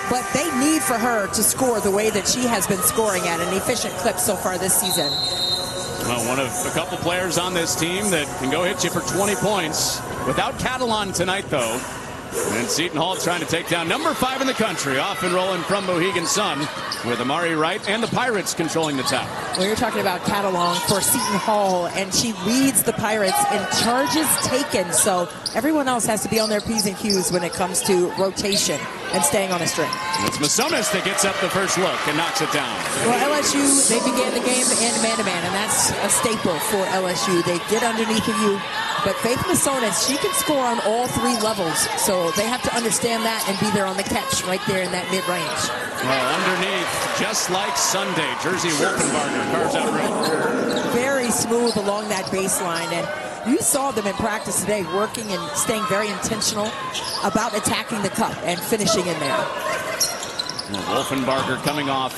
but they need for her to score the way that she has been scoring at an efficient clip so far this season. Well, one of a couple players on this team that can go hit you for 20 points. Without Catalan tonight, though. And Seton Hall trying to take down number 5 in the country, off and rolling from Mohegan Sun, with Amari Wright and the Pirates controlling the top. Well, you're talking about Catalan for Seton Hall, and she leads the Pirates in charges taken. So everyone else has to be on their P's and Q's when it comes to rotation and staying on a string. It's Masonis that gets up the first look and knocks it down. Well, LSU, they began the game in man-to-man, and that's a staple for LSU. They get underneath of you. But Faith Masonis, she can score on all 3 levels. So they have to understand that and be there on the catch right there in that mid-range. Well, underneath, just like Sunday, Jersey Wolfenbarger carves out red. Very smooth along that baseline. And you saw them in practice today working and staying very intentional about attacking the cup and finishing in there. Well, Wolfenbarger coming off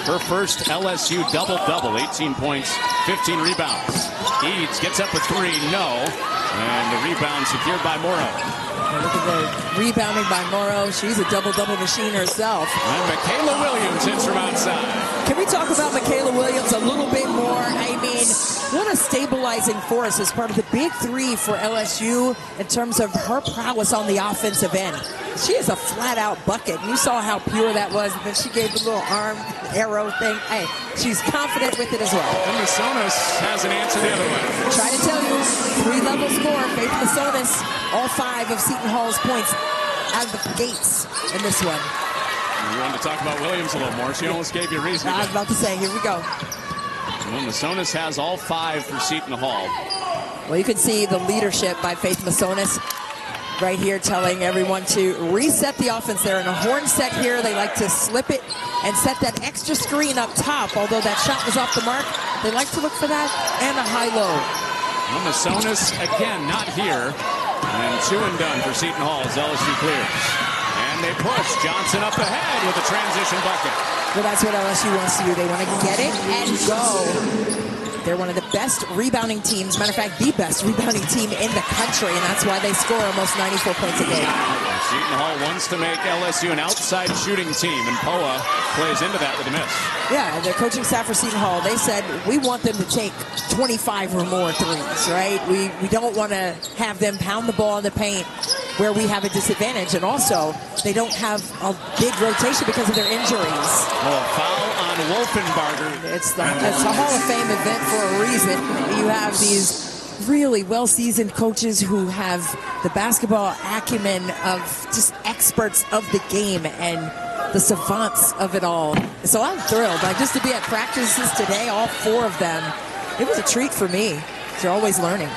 her first LSU double-double, 18 points, 15 rebounds. Eads gets up with 3, no. And the rebound secured by Morrow. Look at the rebounding by Morrow. She's a double-double machine herself. And Mikaylah Williams hits from outside. Can we talk about Mikaylah Williams a little bit more? I mean, what a stabilizing force as part of the Big Three for LSU in terms of her prowess on the offensive end. She is a flat-out bucket. You saw how pure that was. And then she gave the little arm arrow thing. Hey, she's confident with it as well. And Masonis has an answer the other way. Try to tell you, 3-level score. Faith Masonis, all 5 of Seton Hall's points out of the gates in this one. You wanted to talk about Williams a little more. She almost gave you a reason. I was about to say, here we go. Well, Masonis has all 5 for Seton Hall. Well, you can see the leadership by Faith Masonis right here, telling everyone to reset the offense. They're in a horn set here. They like to slip it and set that extra screen up top. Although that shot was off the mark, they like to look for that and a high-low. Well, Masonis again not here. And 2 and done for Seton Hall as LSU clears. And they push Johnson up ahead with a transition bucket. Well, that's what LSU wants to do. They want to get it and go. They're one of the best rebounding teams. Matter of fact, the best rebounding team in the country, and that's why they score almost 94 points a game. Seton Hall wants to make LSU an outside shooting team, and Poa plays into that with a miss. Yeah, the coaching staff for Seton Hall, they said, we want them to take 25 or more threes, right? We don't want to have them pound the ball in the paint where we have a disadvantage. And also, they don't have a big rotation because of their injuries. Oh, a foul on Wolfenbarger. It's a Hall of Fame event for a reason. You have these really well-seasoned coaches who have the basketball acumen of just experts of the game and the savants of it all. So I'm thrilled. Like, just to be at practices today, all 4 of them, it was a treat for me. They're always learning.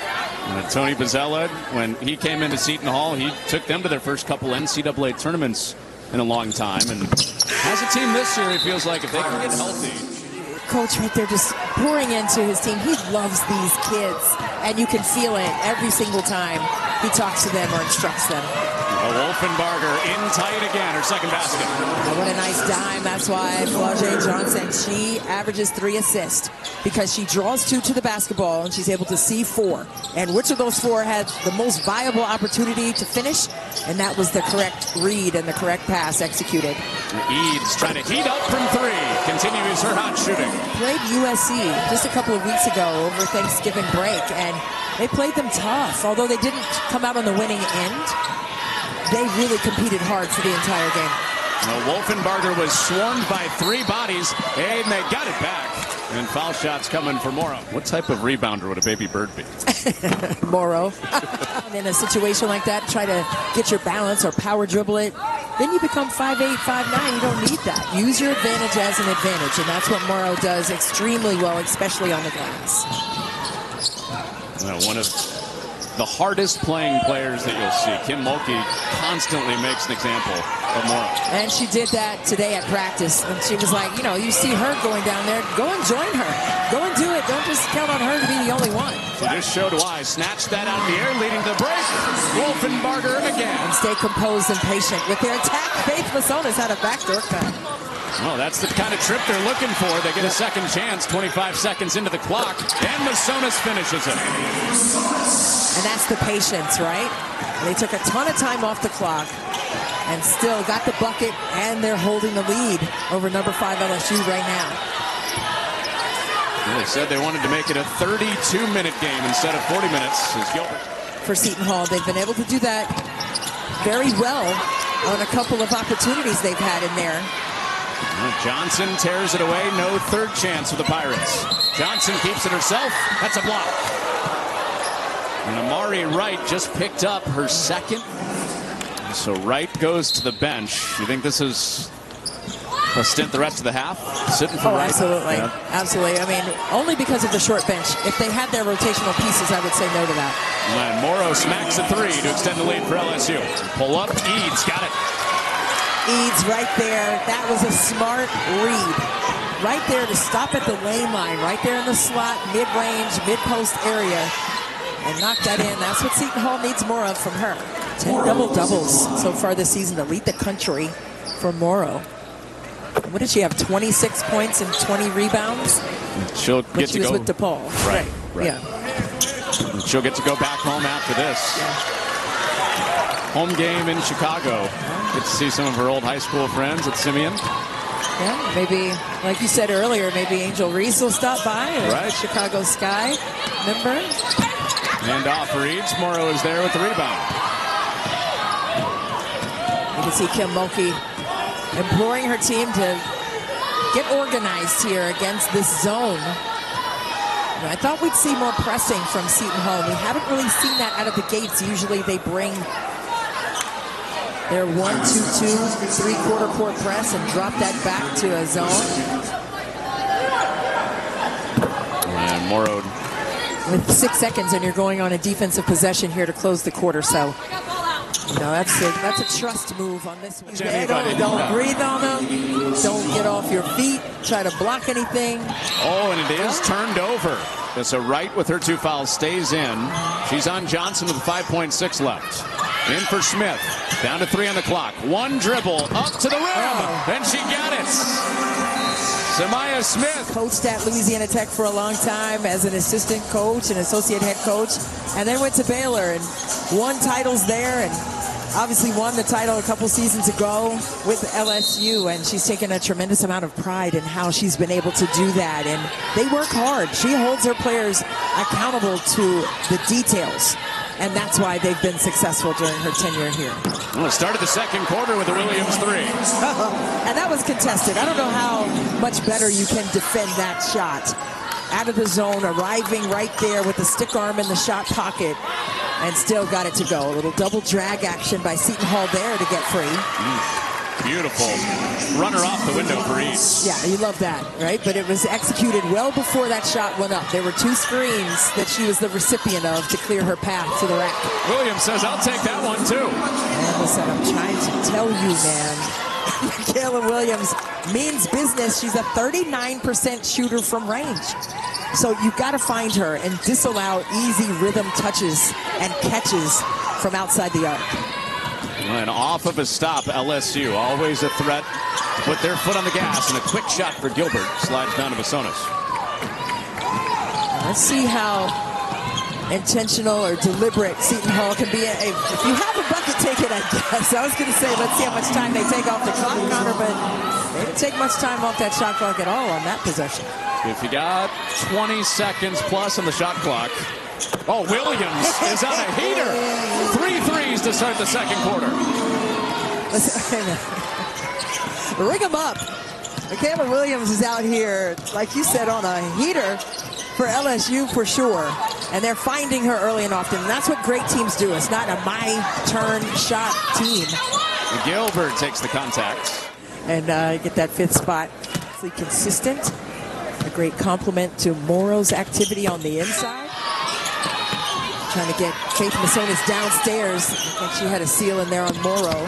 Tony Bozzella, when he came into Seton Hall, he took them to their first couple NCAA tournaments in a long time. And as a team this year, it feels like if they can get healthy. Coach right there just pouring into his team. He loves these kids, and you can feel it every single time he talks to them or instructs them. Wolfenbarger in tight again, her second basket. Oh, what a nice dime. That's why Flau'jae Johnson, she averages 3 assists because she draws 2 to the basketball and she's able to see 4. And which of those 4 had the most viable opportunity to finish? And that was the correct read and the correct pass executed. Eads trying to heat up from 3. Continues her hot shooting. Played USC just a couple of weeks ago over Thanksgiving break, and they played them tough. Although they didn't come out on the winning end, they really competed hard for the entire game. Well, Wolfenbarger was swarmed by 3 bodies, and they got it back. And foul shots coming for Morrow. What type of rebounder would a baby bird be? Morrow. In a situation like that, try to get your balance or power dribble it. Then you become 5'8", 5'9". You don't need that. Use your advantage as an advantage, and that's what Morrow does extremely well, especially on the glass. Well, one of the hardest playing players that you'll see. Kim Mulkey constantly makes an example of Morrow. And she did that today at practice. And she was like, you know, you see her going down there, go and join her. Go and do it. Don't just count on her to be the only one. She just showed why. Snatched that out of the air, leading to the break. Wolfenbarger again. And stay composed and patient. With their attack, Faith Masonis had a backdoor cut. Well, that's the kind of trip they're looking for. They get a second chance, 25 seconds into the clock, and Masonis finishes it. And that's the patience, right? They took a ton of time off the clock. and still got the bucket, and they're holding the lead over number 5 LSU right now. They said they wanted to make it a 32-minute game instead of 40 minutes. For Seton Hall, they've been able to do that very well on a couple of opportunities they've had in there. Johnson tears it away. No third chance for the Pirates. Johnson keeps it herself. That's a block. And Amari Wright just picked up her second. So Wright goes to the bench. You think this is a stint the rest of the half? Sitting for Wright? Absolutely. Yeah. Absolutely. I mean, only because of the short bench. If they had their rotational pieces, I would say no to that. And Morrow smacks a three to extend the lead for LSU. Pull up. Eads got it. Eads right there. That was a smart read. Right there to stop at the lane line. Right there in the slot, mid-range, mid-post area. And knock that in. That's what Seton Hall needs more of from her. 10 double-doubles so far this season to lead the country for Morrow. What did she have? 26 points and 20 rebounds? She'll get to go with DePaul. Right. Yeah. She'll get to go back home after this. Yeah. Home game in Chicago. Get to see some of her old high school friends at Simeon. Yeah, maybe, like you said earlier, maybe Angel Reese will stop by. Right. Chicago Sky member. And off reads. Morrow is there with the rebound. You can see Kim Mulkey imploring her team to get organized here against this zone. I thought we'd see more pressing from Seton Hall. We haven't really seen that out of the gates. Usually they bring their 1-2-2 three-quarter court press and drop that back to a zone. And Morrow with 6 seconds, and you're going on a defensive possession here to close the quarter. So, you know, that's a trust move on this one. Don't breathe on them. Don't get off your feet. Try to block anything. Oh, and it is turned over. So Wright with her 2 fouls stays in. She's on Johnson with 5.6 left. In for Smith. Down to 3 on the clock. One dribble up to the rim. And she got it. Samaya Smith. Coached at Louisiana Tech for a long time as an assistant coach and associate head coach. And then went to Baylor and won titles there. And obviously won the title a couple seasons ago with LSU, and she's taken a tremendous amount of pride in how she's been able to do that. And they work hard. She holds her players accountable to the details, and that's why they've been successful during her tenure here. Well, started the second quarter with a Williams three. And that was contested. I don't know how much better you can defend that shot. Out of the zone, arriving right there with the stick arm in the shot pocket, and still got it to go. A little double drag action by Seton Hall there to get free. Beautiful runner off the window for East. Yeah, you love that, right? But it was executed well before that shot went up. There were 2 screens that she was the recipient of to clear her path to the rack. Williams says, I'll take that one too. And listen, I'm trying to tell you, man. Mikaylah Williams means business. She's a 39% shooter from range. So you've got to find her and disallow easy rhythm touches and catches from outside the arc. And off of a stop, LSU, always a threat to put their foot on the gas, and a quick shot for Gilbert slides down to Vasonis. Let's see how intentional or deliberate Seton Hall can be. If you have a bucket, take it, I guess. I was going to say, let's see how much time they take off the clock, Connor, but they didn't take much time off that shot clock at all on that possession. If you got 20 seconds plus on the shot clock. Oh, Williams is on a heater. 3 threes to start the second quarter. Ring them up. Mikaylah Williams is out here, like you said, on a heater for LSU for sure. And they're finding her early and often. And that's what great teams do. It's not a my-turn shot team. Gilbert takes the contact. And get that 5th spot. It's consistent. A great compliment to Morrow's activity on the inside. Trying to get Faith Vasonis downstairs. I think she had a seal in there on Morrow.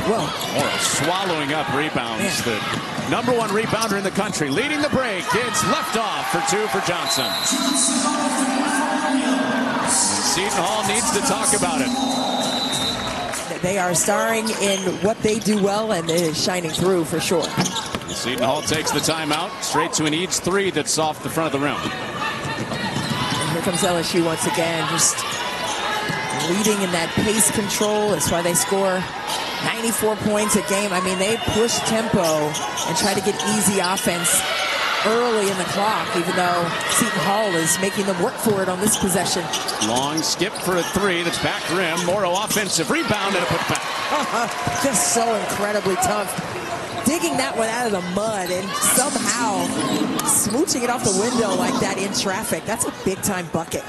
Whoa. Morrow swallowing up rebounds. The #1 rebounder in the country. Leading the break. It's left off for 2 for Johnson. And Seton Hall needs to talk about it. They are starring in what they do well, and it is shining through for sure. Seton Hall takes the timeout. Straight to an Eads three that's off the front of the rim. Here comes LSU once again, just leading in that pace control. That's why they score 94 points a game. I mean, they push tempo and try to get easy offense early in the clock, even though Seton Hall is making them work for it on this possession. Long skip for a three. That's back rim. Morrow offensive rebound and a putback. Just so incredibly tough. Digging that one out of the mud and somehow smooching it off the window like that in traffic. That's a big-time bucket.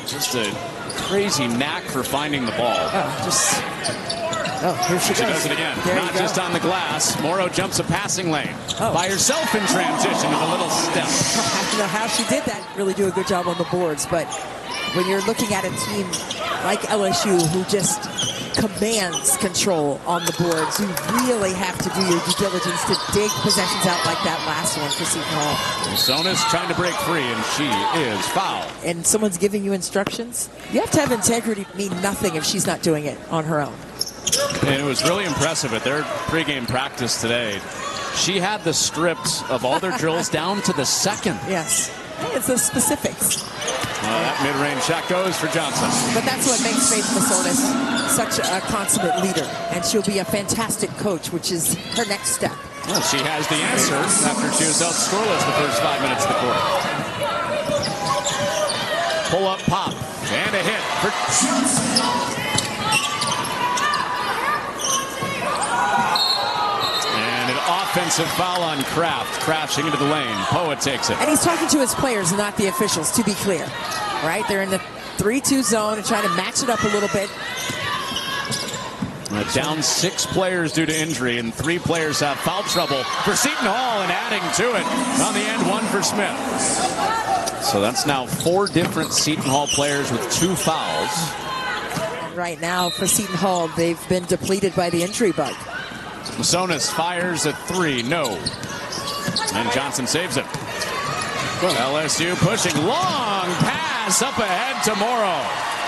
Just a crazy knack for finding the ball. Here she goes. She does it again. There Not just on the glass. Morrow jumps a passing lane by herself in transition with a little step. I don't know how she did that. Really do a good job on the boards, but when you're looking at a team like LSU who just commands control on the boards, you really have to do your due diligence to dig possessions out like that last one for Seton Hall. Sona's trying to break free, and she is fouled. And someone's giving you instructions. You have to have integrity mean nothing if she's not doing it on her own. And it was really impressive at their pregame practice today. She had the script of all their drills down to the second. Yes. It's the specifics. Well, that mid-range shot goes for Johnson. But that's what makes Faith Masonis such a consummate leader. And she'll be a fantastic coach, which is her next step. Well, she has the answer after she was out scoreless the first 5 minutes of the quarter. Pull-up pop and a hit for... Offensive foul on Kraft, crashing into the lane. Poa takes it. And he's talking to his players, not the officials, to be clear. Right? They're in the 3-2 zone and trying to match it up a little bit. Down 6 players due to injury, and 3 players have foul trouble for Seton Hall, and adding to it on the end, 1 for Smith. So that's now 4 different Seton Hall players with 2 fouls. Right now for Seton Hall, they've been depleted by the injury bug. Masonis fires a 3, no. And Johnson saves it. LSU pushing, long pass up ahead to Morrow.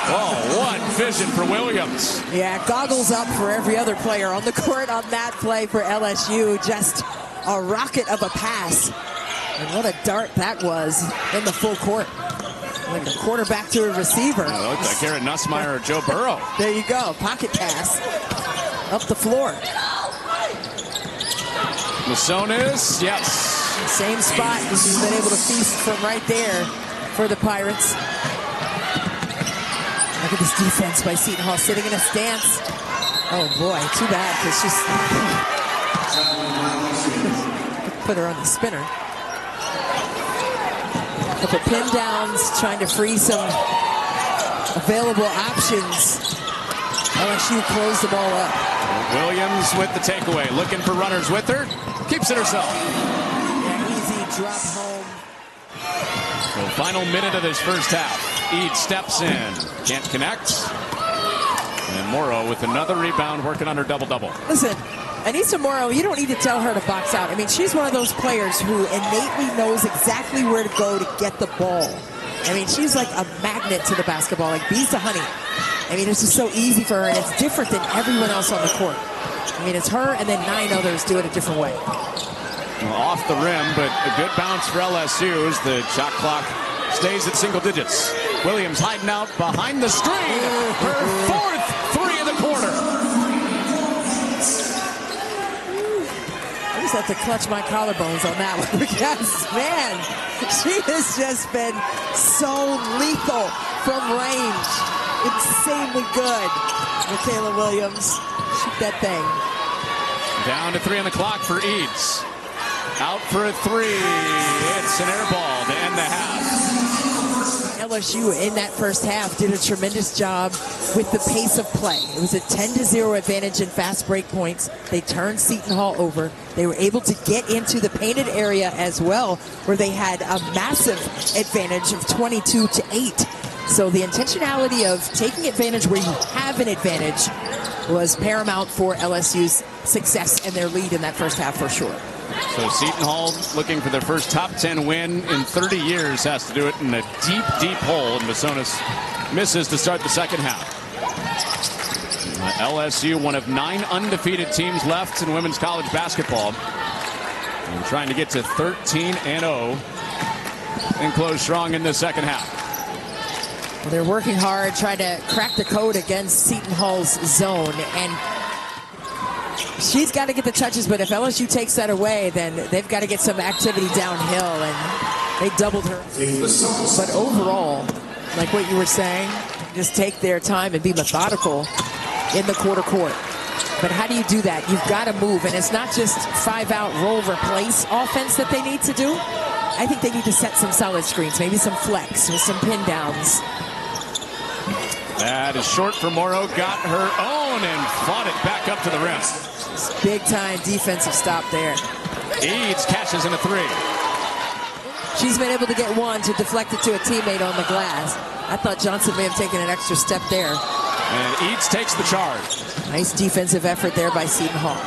Oh, what vision for Williams. Yeah, goggles up for every other player on the court on that play for LSU. Just a rocket of a pass. And what a dart that was in the full court. Like a quarterback to a receiver. It looked like Garrett Nussmeier or Joe Burrow. There you go, pocket pass up the floor. Masonis, yes. Same spot. She's been able to feast from right there for the Pirates. Look at this defense by Seton Hall sitting in a stance. Oh boy, too bad because she's put her on the spinner. Couple pin downs, trying to free some available options. LSU closed the ball up. Williams with the takeaway, looking for runners with her. Keeps it herself. Yeah, easy drop home. So final minute of this first half. Eade steps in. Can't connect. And Morrow with another rebound, working on her double-double. Listen, Aneesah Morrow, you don't need to tell her to box out. I mean, she's one of those players who innately knows exactly where to go to get the ball. I mean, she's like a magnet to the basketball, like bees to honey. I mean, it's just so easy for her, and it's different than everyone else on the court. I mean, it's her and then 9 others do it a different way. Well, off the rim, but a good bounce for LSU as the shot clock stays at single digits. Williams hiding out behind the screen. Her 4th 3 of the quarter. I just have to clutch my collarbones on that one because, man, she has just been so lethal from range. Insanely good. Mikaylah Williams. Shoot that thing. Down to 3 on the clock for Eads. Out for a 3. It's an air ball to end the half. LSU in that first half did a tremendous job with the pace of play. It was a 10-0 advantage in fast break points. They turned Seton Hall over. They were able to get into the painted area as well, where they had a massive advantage of 22-8. So the intentionality of taking advantage where you have an advantage was paramount for LSU's success and their lead in that first half for sure. So Seton Hall looking for their first top 10 win in 30 years, has to do it in a deep, deep hole, and Masonis misses to start the second half. LSU, one of 9 undefeated teams left in women's college basketball, and trying to get to 13-0 and close strong in the second half. Well, they're working hard, trying to crack the code against Seton Hall's zone, and She's got to get the touches, but if LSU takes that away, then they've got to get some activity downhill, and they doubled her. But overall, like what you were saying, just take their time and be methodical in the quarter court. But how do you do that? You've got to move, and it's not just 5-out roll replace offense that they need to do. I think they need to set some solid screens, maybe some flex with some pin downs. That is short for Morrow, got her own and fought it back up to the rim. Big time defensive stop there. Eads cashes in a 3. She's been able to get one to deflect it to a teammate on the glass. I thought Johnson may have taken an extra step there. And Eads takes the charge. Nice defensive effort there by Seton Hall.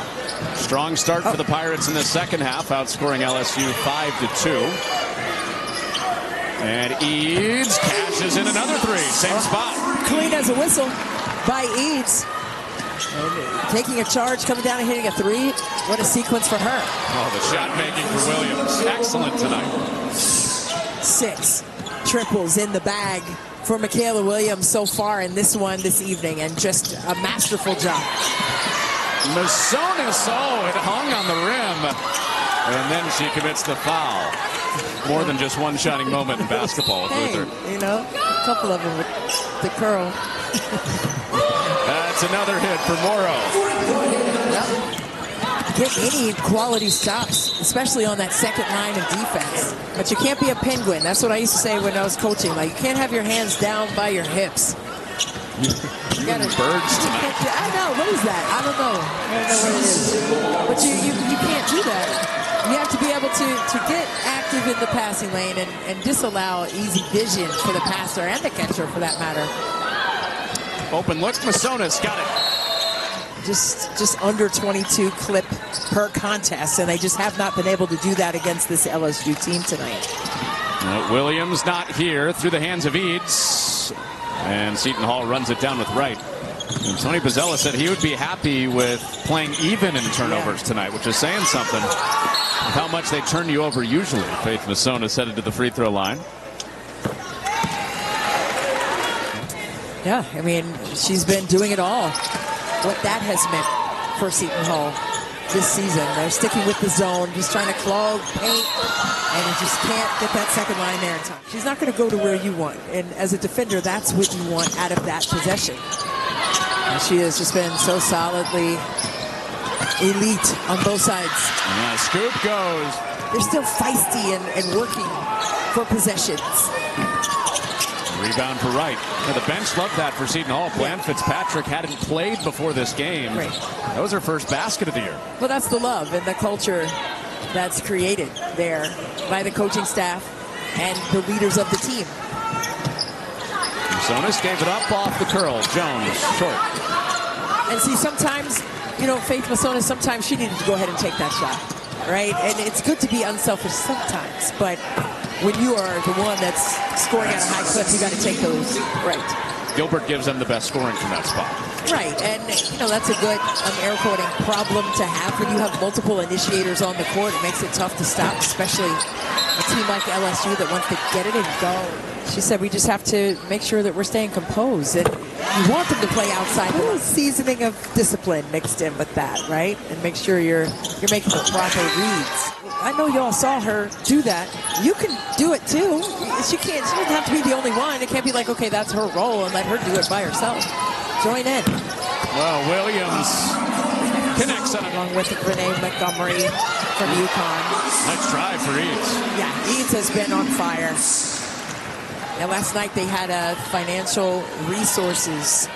Strong start for the Pirates in the second half, outscoring LSU 5-2. And Eads cashes in another 3. Same spot. Clean as a whistle by Eads. And taking a charge, coming down and hitting a 3. What a sequence for her. Oh, the shot making for Williams. Excellent tonight. 6 triples in the bag for Mikaylah Williams so far in this one this evening, and just a masterful job. Masonis, it hung on the rim. And then she commits the foul. More than just one shining moment in basketball with Luther. You know, a couple of them with the curl. That's another hit for Morrow. Yep. Get any quality stops, especially on that second line of defense. But you can't be a penguin. That's what I used to say when I was coaching. Like, you can't have your hands down by your hips. You got birds tonight. I know. What is that? I don't know what it is. But you can't do that. You have to be able to get active in the passing lane and disallow easy vision for the passer and the catcher, for that matter. Open look, Masonis got it. Just under 22 clip per contest, and they just have not been able to do that against this LSU team tonight. Williams not here, through the hands of Eads, and Seton Hall runs it down with Wright. And Tony Bozzella said he would be happy with playing even in turnovers tonight, which is saying something with how much they turn you over usually. Faith Masonis headed to the free throw line. Yeah, I mean, she's been doing it all. What that has meant for Seton Hall this season. They're sticking with the zone, just trying to clog paint, and you just can't get that second line there in time. She's not going to go to where you want, and as a defender, that's what you want out of that possession. And she has just been so solidly elite on both sides. Yeah, scoop goes. They're still feisty and working for possessions. Rebound for Wright. Now, the bench loved that for Seton Hall. Bland Fitzpatrick hadn't played before this game. Right. That was her first basket of the year. Well, that's the love and the culture that's created there by the coaching staff and the leaders of the team. Masonis gave it up off the curl. Jones, short. And see, sometimes, you know, Faith Masonis, sometimes she needed to go ahead and take that shot, right? And it's good to be unselfish sometimes, but when you are the one that's scoring at a high clip, you got to take those. Right. Gilbert gives them the best scoring from that spot. Right, and you know, that's a good, air quoting, problem to have when you have multiple initiators on the court. It makes it tough to stop, especially a team like LSU that wants to get it and go. She said we just have to make sure that we're staying composed, and you want them to play outside. A little seasoning of discipline mixed in with that, right? And make sure you're making the proper reads. I know y'all saw her do that. You can do it too. She doesn't have to be the only one. It can't be like, okay, that's her role and let her do it by herself. Join in. Well, Williams connects on it. Along with Renee Montgomery from UConn. Nice drive for Eads. Yeah, Eads has been on fire. And last night they had a financial resources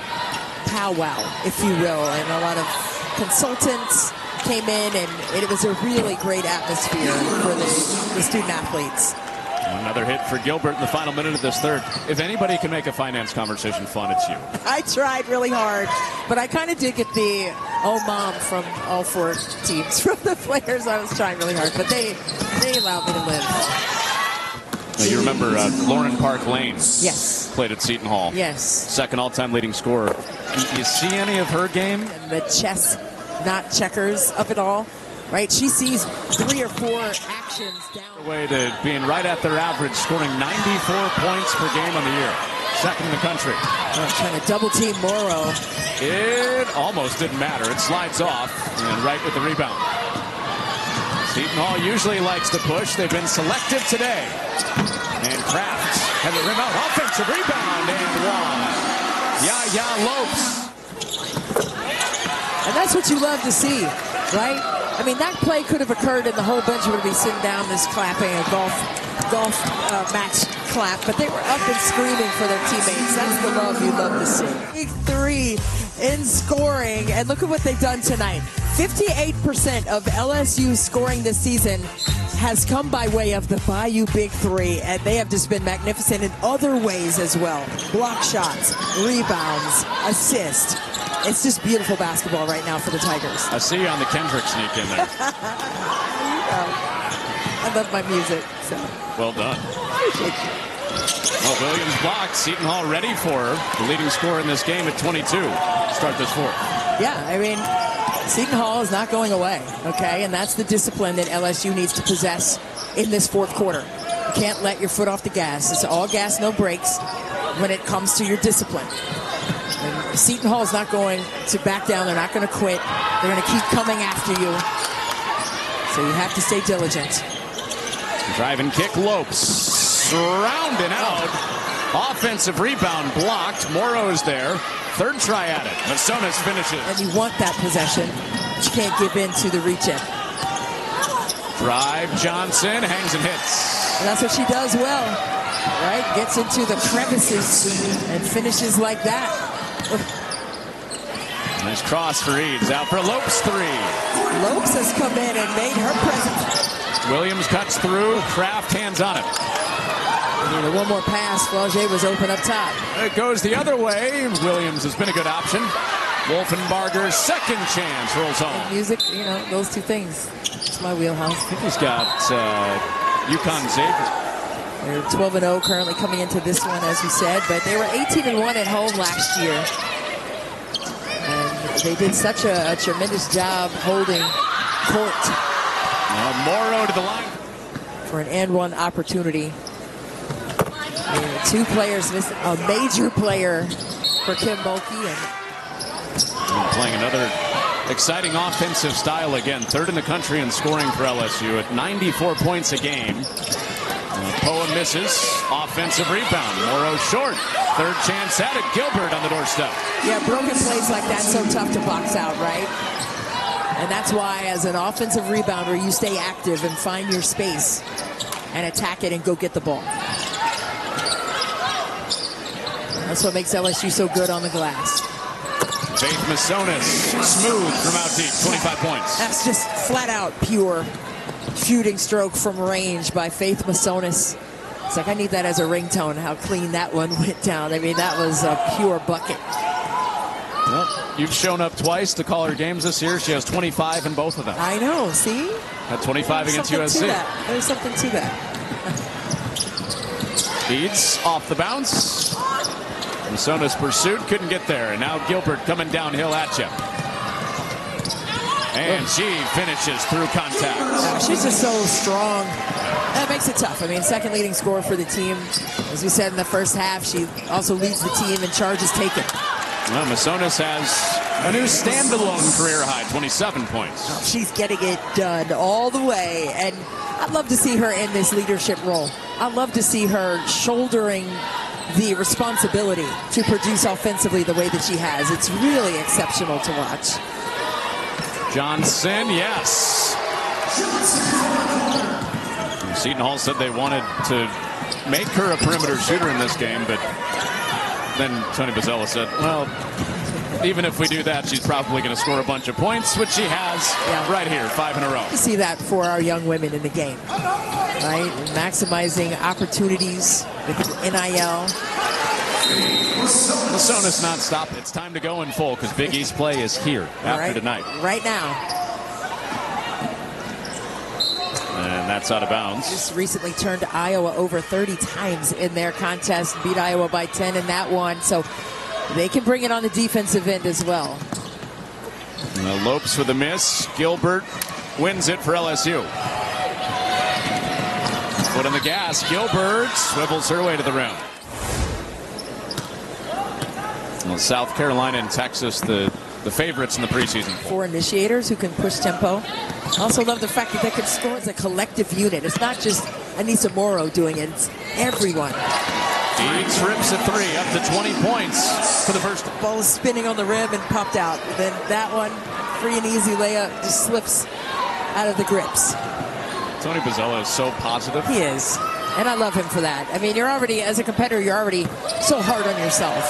powwow, if you will, and a lot of consultants came in, and it was a really great atmosphere for the student athletes. Another hit for Gilbert in the final minute of this third. If anybody can make a finance conversation fun, it's you. I tried really hard, but I kind of did get the oh mom from all four teams from the players. I was trying really hard, but they allowed me to live. Now, you remember Lauren Park Lane? Yes. Played at Seton Hall. Yes. Second all-time leading scorer. You see any of her game? And the chess, not checkers of it all, right? She sees 3 or 4 actions down. Way to being right at their average, scoring 94 points per game on the year. second in the country. Trying to double team Morrow. It almost didn't matter. It slides off, and right with the rebound. Seton Hall usually likes to push. They've been selective today. And Kraft has a rim out. Offensive rebound and one. Lopes. And that's what you love to see, right? I mean, that play could have occurred and the whole bench would be sitting down this clapping a golf match clap, but they were up and screaming for their teammates. That's the love you love to see. Big three in scoring, and look at what they've done tonight. 58% of LSU's scoring this season has come by way of the Bayou Big Three, and they have just been magnificent in other ways as well. Block shots, rebounds, assists. It's just beautiful basketball right now for the Tigers. I see you on the Kendrick sneak in there. I love my music. So. Well done. Well, Williams blocked. Seton Hall ready for her. The leading scorer in this game at 22. Start this fourth. Yeah, I mean, Seton Hall is not going away, okay? And that's the discipline that LSU needs to possess in this fourth quarter. You can't let your foot off the gas. It's all gas, no brakes when it comes to your discipline. And Seton Hall is not going to back down. They're not going to quit. They're going to keep coming after you. So you have to stay diligent. Drive and kick, Lopes. Surrounding out. Offensive rebound blocked. Morrow's there. Third try at it. Masonis finishes. And you want that possession. But you can't give in to the reach-in. Drive, Johnson hangs and hits. And that's what she does well, right? Gets into the crevices and finishes like that. Nice cross for Eads. Out for Lopes three. Lopes has come in and made her presence. Williams cuts through. Kraft hands on it. One more pass. Flaugier was open up top. It goes the other way. Williams has been a good option. Wolfenbarger's second chance rolls home. And music, those two things. It's my wheelhouse. I think he's got UNCASVILLE. They're 12-0 currently coming into this one, as we said, but they were 18-1 at home last year. And they did such a tremendous job holding court. Morrow to the line. For an and one opportunity. Two players missing, a major player for Kim Mulkey. And playing another exciting offensive style again. Third in the country in scoring for LSU at 94 points a game. Poa misses. Offensive rebound. Morrow short. Third chance at it. Gilbert on the doorstep. Yeah, broken plays like that, so tough to box out, right? And that's why, as an offensive rebounder, you stay active and find your space and attack it and go get the ball. That's what makes LSU so good on the glass. Faith Masonis, smooth from out deep, 25 points. That's just flat out pure shooting stroke from range by Faith Masonis. It's like, I need that as a ringtone, how clean that one went down. I mean, that was a pure bucket. Well, you've shown up twice to call her games this year. She has 25 in both of them. I know, see? Had 25 against USC. There's something to that. Eads off the bounce. Masonis pursued, couldn't get there. And now Gilbert coming downhill at you. And she finishes through contact. She's just so strong. That makes it tough. I mean, second leading scorer for the team. As we said in the first half, she also leads the team in charges taken. Well, Masonis has a new standalone career high, 27 points. Oh, she's getting it done all the way. And I'd love to see her in this leadership role. I'd love to see her shouldering the responsibility to produce offensively the way that she has. It's really exceptional to watch. Johnson, yes. Seton Hall said they wanted to make her a perimeter shooter in this game, but then Tony Bozzella said, well, even if we do that, she's probably going to score a bunch of points, which she has right here, 5 in a row. You see that for our young women in the game, right? And maximizing opportunities with NIL. Masonis not stopping. It's time to go in full because Big East play is here after tonight. Right now. And that's out of bounds. Just recently turned Iowa over 30 times in their contest, beat Iowa by 10 in that one. So they can bring it on the defensive end as well. Lopes with a miss. Gilbert wins it for LSU. Foot on the gas. Gilbert swivels her way to the rim. Well, South Carolina and Texas, the favorites in the preseason. 4 initiators who can push tempo. Also love the fact that they can score as a collective unit. It's not just Aneesah Morrow doing it. It's everyone. Eads rips a 3, up to 20 points for the first. Ball is spinning on the rim and popped out. Then that one, free and easy layup, just slips out of the grips. Tony Bozzella is so positive. He is. And I love him for that. I mean, you're already, as a competitor, you're already so hard on yourself.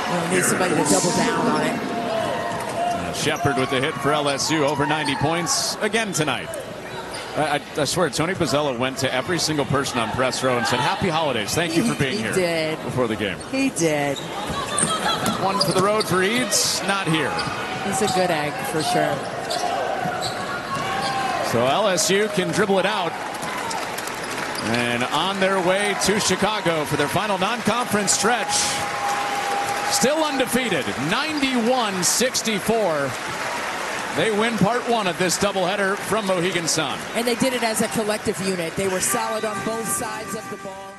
You need somebody to double down on it. Shepard with the hit for LSU, over 90 points again tonight. I swear, Tony Bozzella went to every single person on press row and said, "Happy holidays. Thank you for being here." He did. Before the game. He did. One for the road for Eads, not here. He's a good egg for sure. So LSU can dribble it out. And on their way to Chicago for their final non-conference stretch. Still undefeated, 91-64. They win part 1 of this doubleheader from Mohegan Sun. And they did it as a collective unit. They were solid on both sides of the ball.